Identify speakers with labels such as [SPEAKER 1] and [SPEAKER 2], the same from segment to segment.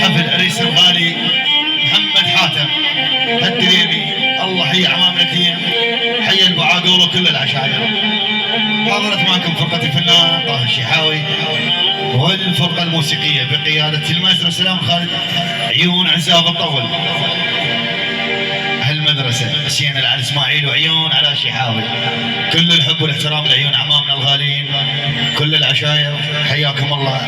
[SPEAKER 1] حفل عريس الغالي محمد حاتم الدريمي. الله حي عمامنا الدين، حي البعاقول وكل العشاير. حضرت معكم فرقة الفنان طه الشحاوي والفرقة الموسيقية بقيادة المايسترو سلام خالد عيون عزاب الطول. هالمدرسة حسين العلي اسماعيل وعيون على الشحاوي. كل الحب والاحترام لعيون عمامنا الغاليين، كل العشاير حياكم الله.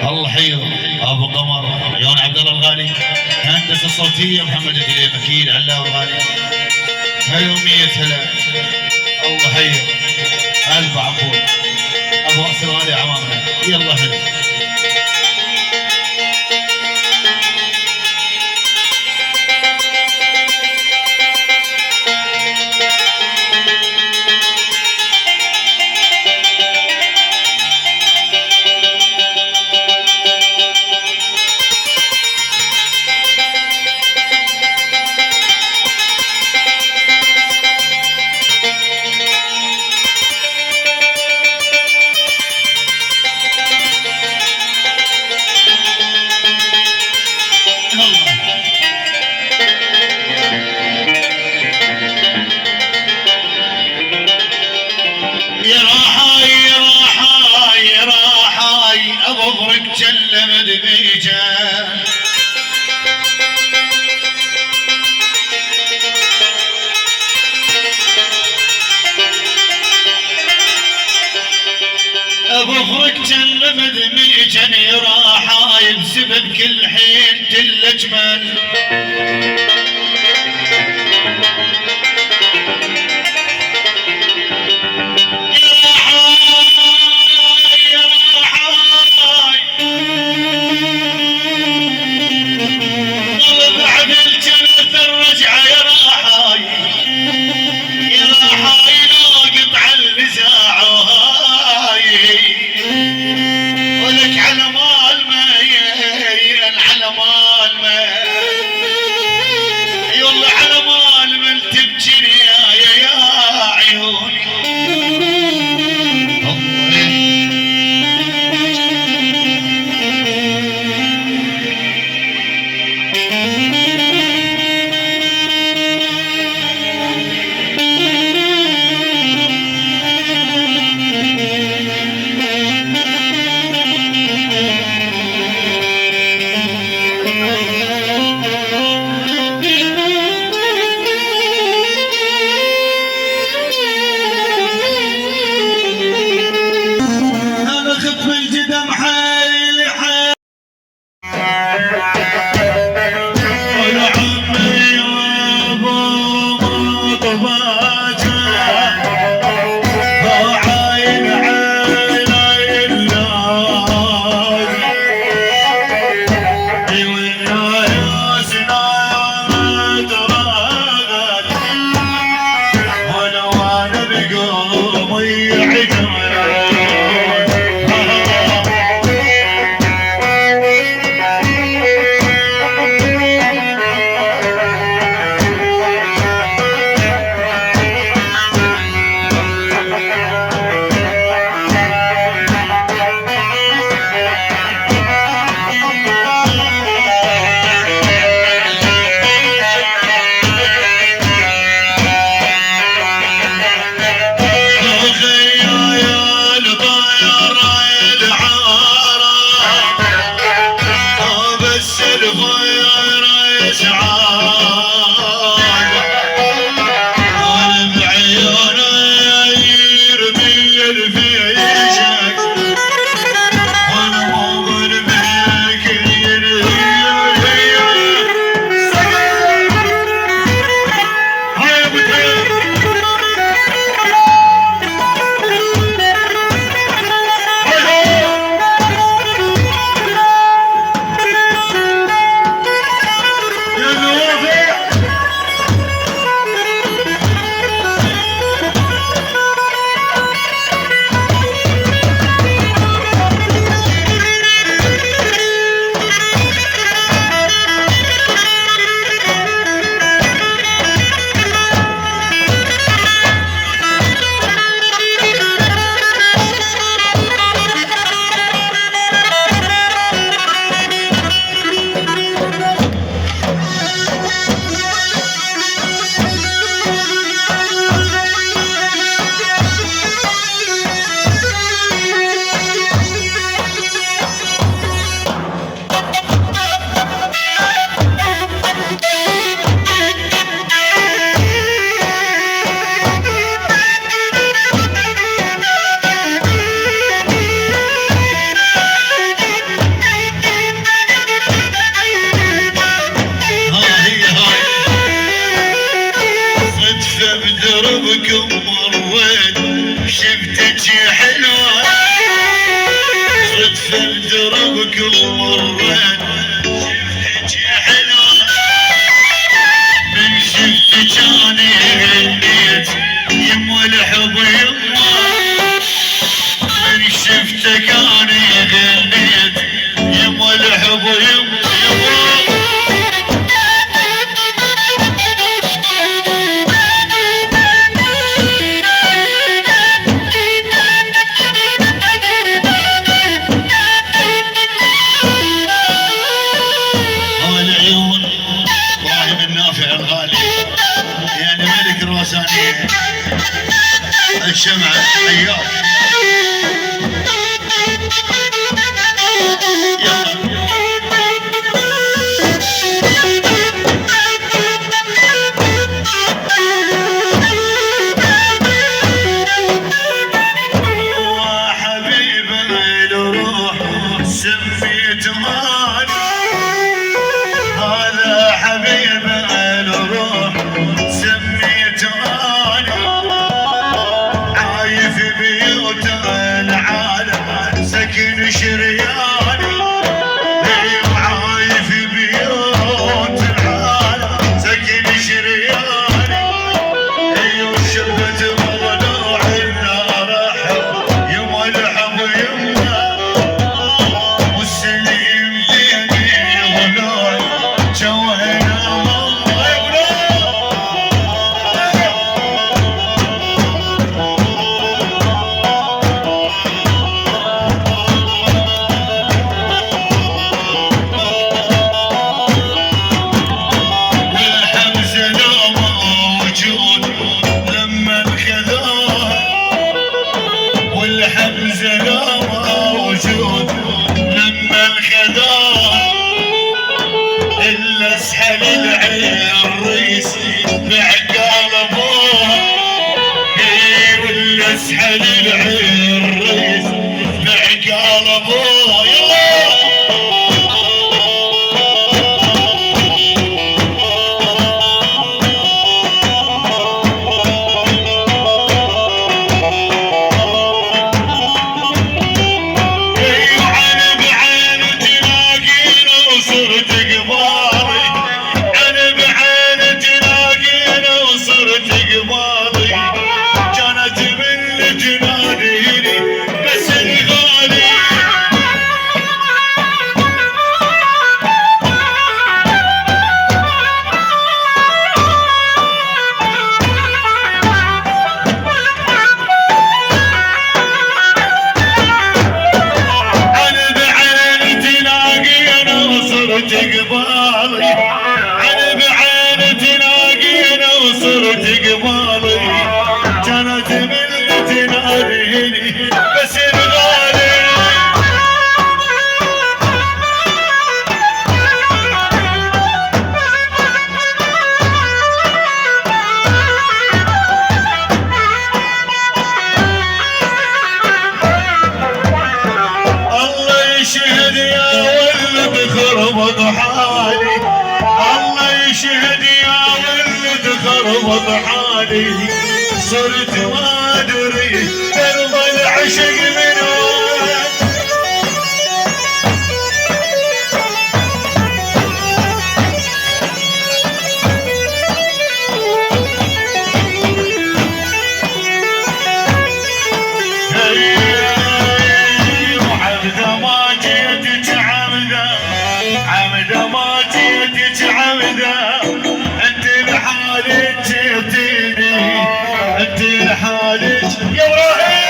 [SPEAKER 1] الله حيو ابو قمر عيون عبد الله الغالي. الهندسه الصوتيه محمد الدليم اكيد علاوي الغالي. هلا 100 هلا. الله حيو الف عفو ابو راس الغالي عمامنا. يلا هلا. ابوك جل مدميجه ابوك جل مدميجه راحاي بسبب كل حين تلجمل. الخراسانية الشمعة حياك. سكن شرياني وعايف بيوت العالم، سكن شرياني وشربت مضلوع النار يما الحب يما والسليم بيني ضلوع جوهنا اسحل العريس بعقال ابوه وضحاني صرت ما ادري درب العشق من وين. وعبده ما جيتك عمده، عمده ما جيتك عمده، انت لحالك جيتيني، انت لحالك يا ابراهيم.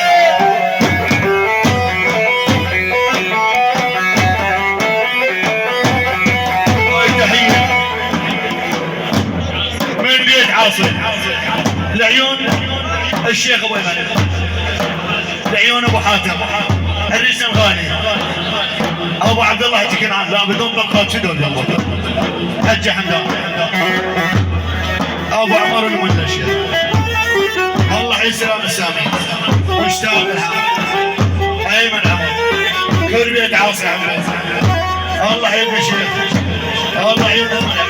[SPEAKER 1] تحيه من بيت عاصم لعيون الشيخ ابو ايمن، لعيون ابو حاتم الريس الغالي ابو عبد الله يتكلم. لا بدون بقات شدود يلا حج حمدان ابو عمر المنشي. الله يسلم السامي واشتاق لها ايمن عمر كل بيت عاصم. الله يبقى شيخ، الله يبقى